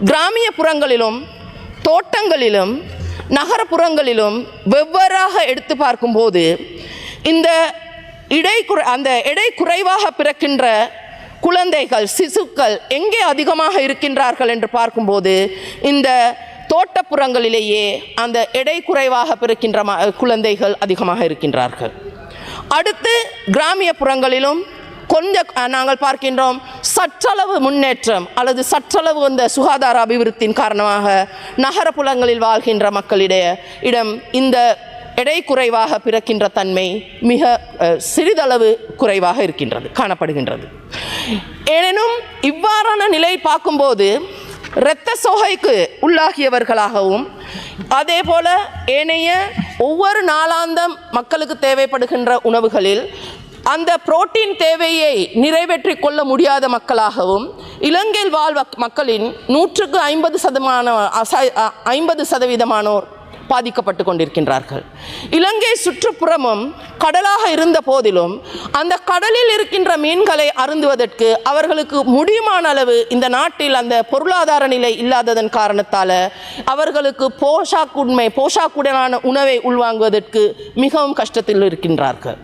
கிராமிய புறங்களிலும் தோட்டங்களிலும் நகரப்புறங்களிலும் வெவ்வேறாக எடுத்து பார்க்கும்போது இந்த எடை குறைவாக பிறக்கின்ற குழந்தைகள் சிசுக்கள் எங்கே அதிகமாக இருக்கின்றார்கள் என்று பார்க்கும்போது இந்த தோட்டப்புறங்களிலேயே அந்த எடை குறைவாக பிறக்கின்ற குழந்தைகள் அதிகமாக இருக்கின்றார்கள். அடுத்து கிராமிய புறங்களிலும் நாங்கள் பார்க்கின்றோம் சற்றளவு முன்னேற்றம் அல்லது சற்றளவு அந்த சுகாதார அபிவிருத்தியின் காரணமாக நகரப்புறங்களில் வாழ்கின்ற மக்களிடம் இந்த எடை குறைவாக பிறக்கின்ற தன்மை மிக சிறிதளவு குறைவாக இருக்கின்றது காணப்படுகின்றது. எனினும் இவ்வாறான நிலை பார்க்கும்போது இரத்த சோகைக்கு உள்ளாகியவர்களாகவும் அதே போல ஏனைய ஒவ்வொரு நாளாந்தம் மக்களுக்கு தேவைப்படுகின்ற உணவுகளில் அந்த புரோட்டீன் தேவையை நிறைவேற்றி கொள்ள முடியாத மக்களாகவும் இலங்கையில் மக்களின் 50% பாதிக்கப்பட்டு கொண்டிருக்கின்றார்கள். இலங்கை சுற்றுப்புறமும் கடலாக இருந்த போதிலும் அந்த கடலில் இருக்கின்ற மீன்களை அருந்துவதற்கு அவர்களுக்கு முடியுமான அளவு இந்த நாட்டில் அந்த பொருளாதார நிலை இல்லாததன் காரணத்தால் அவர்களுக்கு போஷாக்குடனான உணவை உள்வாங்குவதற்கு மிகவும் கஷ்டத்தில் இருக்கின்றார்கள்.